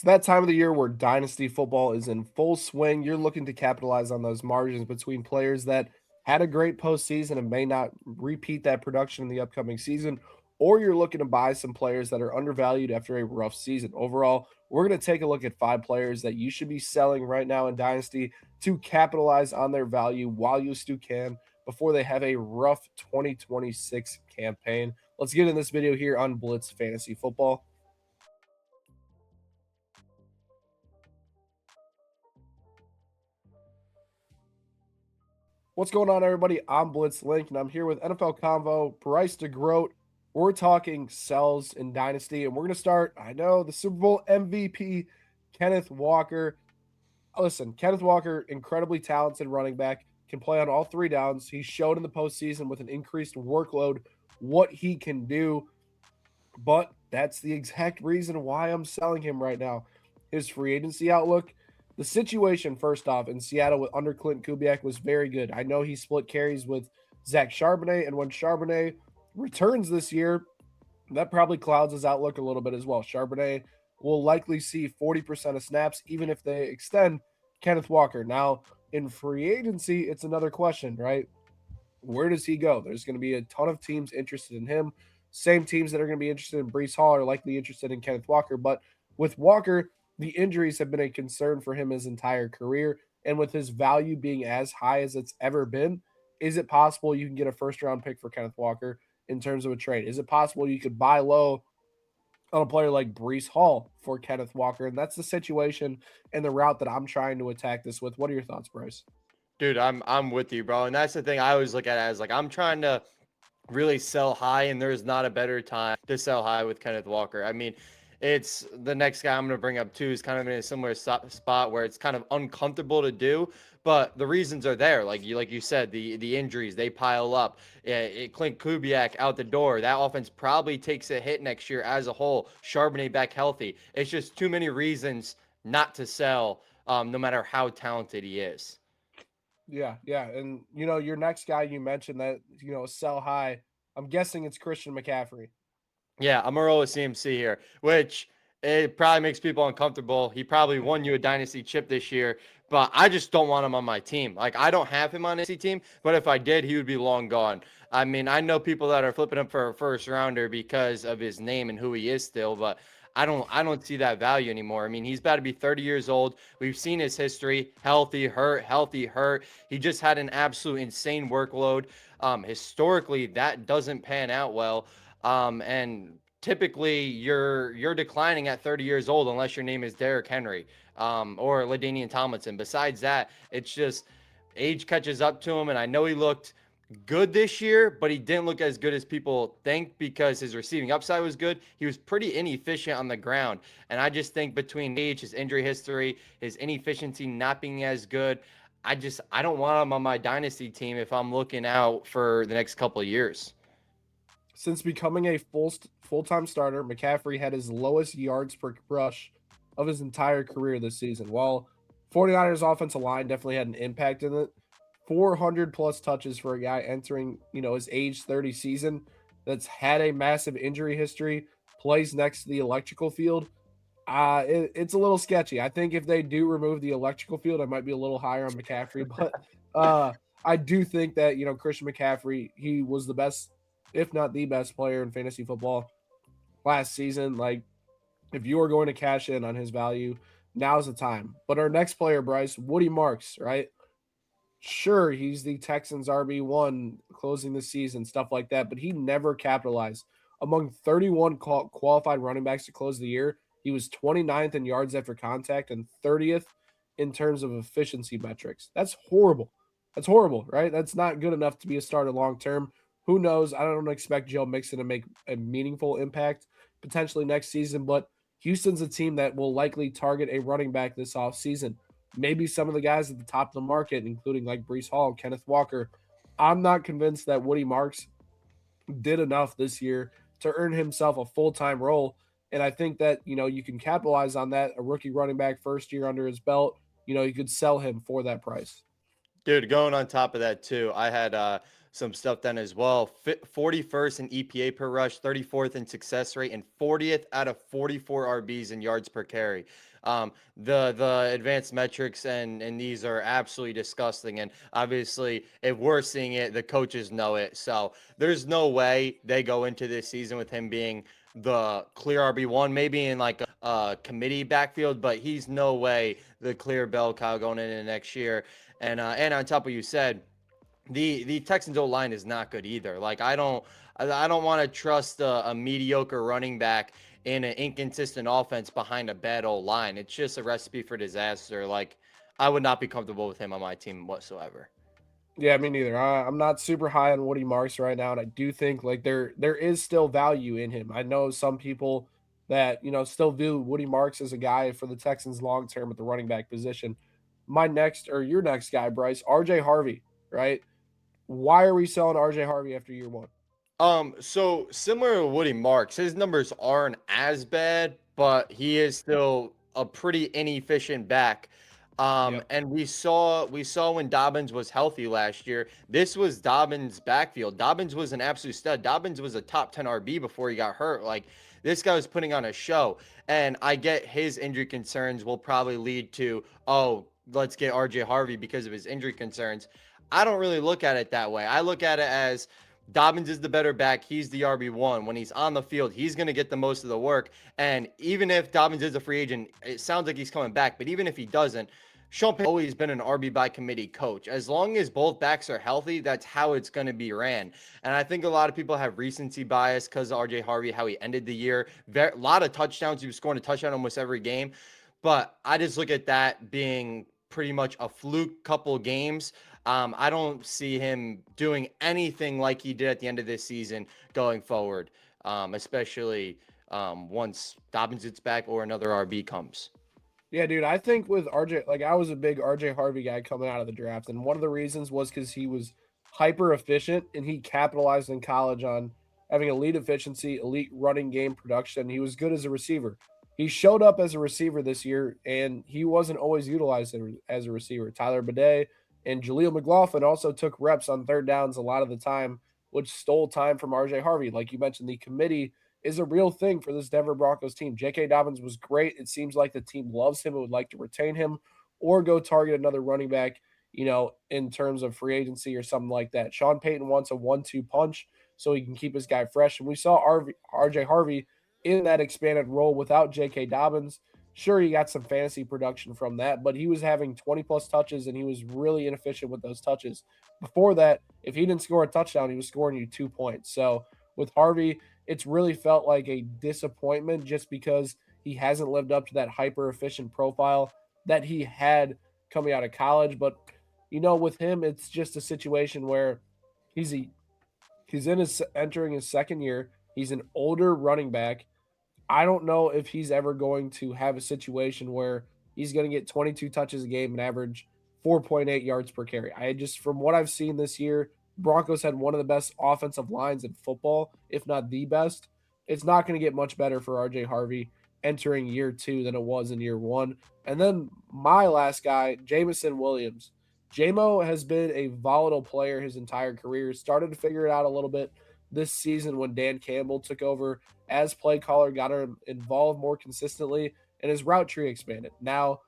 It's that time of the year where Dynasty football is in full swing. You're looking to capitalize on those margins between players that had a great postseason and may not repeat that production in the upcoming season, or you're looking to buy some players that are undervalued after a rough season. Overall, we're going to take a look at 5 players that you should be selling right now in Dynasty to capitalize on their value while you still can before they have a rough 2026 campaign. Let's get in this video here on Blitz Fantasy Football. What's going on, everybody? I'm Blitz Link, and I'm here with NFL Convo, Bryce DeGroat. We're talking sells in Dynasty, and we're going to start, I know, the Super Bowl MVP, Kenneth Walker. Listen, Kenneth Walker, incredibly talented running back, can play on all 3 downs. He showed in the postseason with an increased workload what he can do, but that's the exact reason why I'm selling him right now. His free agency outlook, the situation, first off, in Seattle with under Clint Kubiak was very good. I know he split carries with Zach Charbonnet, and when Charbonnet returns this year, that probably clouds his outlook a little bit as well. Charbonnet will likely see 40% of snaps, even if they extend Kenneth Walker. Now, in free agency, it's another question, right? Where does he go? There's going to be a ton of teams interested in him. Same teams that are going to be interested in Breece Hall are likely interested in Kenneth Walker. But with Walker, the injuries have been a concern for him his entire career. And with his value being as high as it's ever been, is it possible you can get a first-round pick for Kenneth Walker in terms of a trade? Is it possible you could buy low on a player like Breece Hall for Kenneth Walker? And that's the situation and the route that I'm trying to attack this with. What are your thoughts, Bryce? Dude, I'm with you, bro. And that's the thing I always look at it as like I'm trying to really sell high, and there's not a better time to sell high with Kenneth Walker. I mean, it's the next guy I'm going to bring up too is kind of in a similar spot where it's kind of uncomfortable to do, but the reasons are there. Like you said, the injuries they pile up. Clint Kubiak out the door. That offense probably takes a hit next year as a whole. Charbonnet back healthy. It's just too many reasons not to sell, no matter how talented he is. Yeah. And your next guy you mentioned that, sell high. I'm guessing it's Christian McCaffrey. Yeah, I'm gonna roll with CMC here, which it probably makes people uncomfortable. He probably won you a dynasty chip this year, but I just don't want him on my team. Like I don't have him on a team, but if I did, he would be long gone. I mean, I know people that are flipping him for a first rounder because of his name and who he is still, but I don't see that value anymore. I mean, he's about to be 30 years old. We've seen his history, healthy, hurt, healthy, hurt. He just had an absolute insane workload. Historically, that doesn't pan out well. And typically you're declining at 30 years old unless your name is Derrick Henry or LaDainian Tomlinson. Besides that, it's just age catches up to him. And I know he looked good this year, but he didn't look as good as people think because his receiving upside was good. He was pretty inefficient on the ground. And I just think between age, his injury history, his inefficiency not being as good, I don't want him on my dynasty team if I'm looking out for the next couple of years. Since becoming a full-time starter, McCaffrey had his lowest yards per rush of his entire career this season. While 49ers offensive line definitely had an impact in it, 400 plus touches for a guy entering, his age 30 season that's had a massive injury history, plays next to the electrical field. It's a little sketchy. I think if they do remove the electrical field, I might be a little higher on McCaffrey, but I do think that Christian McCaffrey, he was the best, if not the best player in fantasy football last season. Like, if you are going to cash in on his value, now's the time. But our next player, Bryce, Woody Marks, right? Sure, he's the Texans RB1 closing the season, stuff like that, but he never capitalized. Among 31 qualified running backs to close the year, he was 29th in yards after contact and 30th in terms of efficiency metrics. That's horrible. That's horrible, right? That's not good enough to be a starter long term. Who knows? I don't expect Joe Mixon to make a meaningful impact potentially next season, but Houston's a team that will likely target a running back this offseason. Maybe some of the guys at the top of the market, including like Breece Hall, Kenneth Walker. I'm not convinced that Woody Marks did enough this year to earn himself a full-time role. And I think that, you can capitalize on that. A rookie running back, first year under his belt, you could sell him for that price. Dude, going on top of that too, I had some stuff then as well. 41st in EPA per rush, 34th in success rate, and 40th out of 44 RBs in yards per carry. The advanced metrics and these are absolutely disgusting. And obviously, if we're seeing it, the coaches know it. So there's no way they go into this season with him being the clear RB1, maybe in like a committee backfield, but he's no way the clear bell cow going into next year. And on top of what you said, the Texans O line is not good either. Like I don't want to trust a mediocre running back in an inconsistent offense behind a bad O line. It's just a recipe for disaster. Like I would not be comfortable with him on my team whatsoever. Yeah, me neither. I'm not super high on Woody Marks right now, and I do think like there is still value in him. I know some people that still view Woody Marks as a guy for the Texans long term at the running back position. My next or your next guy, Bryce, RJ Harvey, right? Why are we selling RJ Harvey after year one? So similar to Woody Marks, his numbers aren't as bad, but he is still a pretty inefficient back. Yep. And we saw when Dobbins was healthy last year. This was Dobbins' backfield. Dobbins was an absolute stud. Dobbins was a top 10 RB before he got hurt. Like this guy was putting on a show. And I get his injury concerns will probably lead to, oh, let's get RJ Harvey because of his injury concerns. I don't really look at it that way. I look at it as Dobbins is the better back. He's the RB1. When he's on the field, he's going to get the most of the work. And even if Dobbins is a free agent, it sounds like he's coming back. But even if he doesn't, Sean Payton's always been an RB by committee coach. As long as both backs are healthy, that's how it's going to be ran. And I think a lot of people have recency bias because of RJ Harvey, how he ended the year. A lot of touchdowns. He was scoring a touchdown almost every game. But I just look at that being pretty much a fluke couple games. I don't see him doing anything like he did at the end of this season going forward, especially once Dobbins gets back or another RB comes. Yeah, dude, I think with RJ, like I was a big RJ Harvey guy coming out of the draft, and one of the reasons was because he was hyper efficient and he capitalized in college on having elite efficiency, elite running game production. He was good as a receiver. He showed up as a receiver this year, and he wasn't always utilized as a receiver. Tyler Bidet and Jaleel McLaughlin also took reps on third downs a lot of the time, which stole time from RJ Harvey. Like you mentioned, the committee is a real thing for this Denver Broncos team. J.K. Dobbins was great. It seems like the team loves him and would like to retain him or go target another running back, in terms of free agency or something like that. Sean Payton wants a 1-2 punch so he can keep his guy fresh. And we saw RJ Harvey in that expanded role without J.K. Dobbins. Sure, he got some fantasy production from that, but he was having 20 plus touches and he was really inefficient with those touches. Before that, if he didn't score a touchdown, he was scoring you 2 points. So with Harvey, it's really felt like a disappointment just because he hasn't lived up to that hyper efficient profile that he had coming out of college. But with him, it's just a situation where he's a, he's entering his second year. He's an older running back. I don't know if he's ever going to have a situation where he's going to get 22 touches a game and average 4.8 yards per carry. I just, from what I've seen this year, Broncos had one of the best offensive lines in football, if not the best. It's not going to get much better for RJ Harvey entering year two than it was in year one. And then my last guy, Jameson Williams. JMO has been a volatile player his entire career. Started to figure it out a little bit this season when Dan Campbell took over as play caller, got him involved more consistently, and his route tree expanded. Now,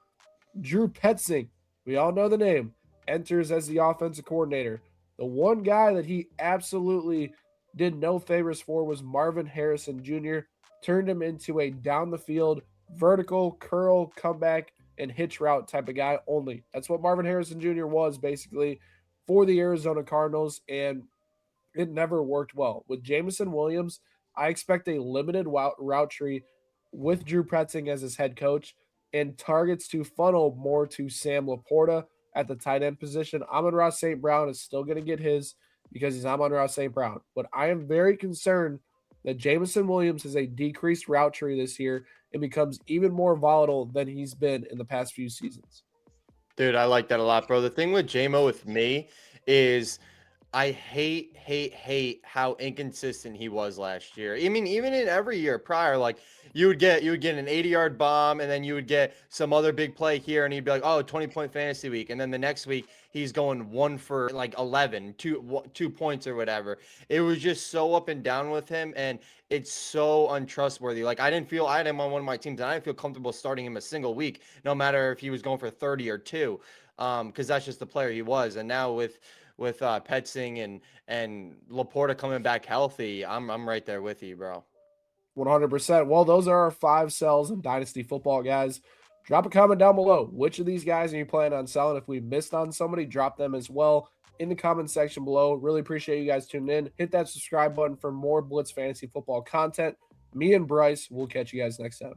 Drew Petzing, we all know the name, enters as the offensive coordinator. The one guy that he absolutely did no favors for was Marvin Harrison Jr., turned him into a down the field, vertical, curl, comeback, and hitch route type of guy only. That's what Marvin Harrison Jr. was basically for the Arizona Cardinals, and it never worked well. With Jameson Williams, I expect a limited route tree with Drew Petzing as his head coach and targets to funnel more to Sam Laporta at the tight end position. Amon-Ra St. Brown is still going to get his because he's Amon-Ra St. Brown. But I am very concerned that Jameson Williams has a decreased route tree this year and becomes even more volatile than he's been in the past few seasons. Dude, I like that a lot, bro. The thing with JMO with me is I hate how inconsistent he was last year. I mean, even in every year prior, like you would get an 80-yard bomb, and then you would get some other big play here, and he'd be like, oh, 20-point fantasy week. And then the next week he's going 1 for like 11, 2 points or whatever. It was just so up and down with him, and it's so untrustworthy. Like I had him on one of my teams, and I didn't feel comfortable starting him a single week, no matter if he was going for 30 or 2. Because that's just the player he was. And now with Petsing and Laporta coming back healthy, I'm right there with you, bro. 100%. Well, those are our 5 sells in Dynasty football, guys. Drop a comment down below. Which of these guys are you planning on selling? If we missed on somebody, drop them as well in the comment section below. Really appreciate you guys tuning in. Hit that subscribe button for more Blitz Fantasy Football content. Me and Bryce will catch you guys next time.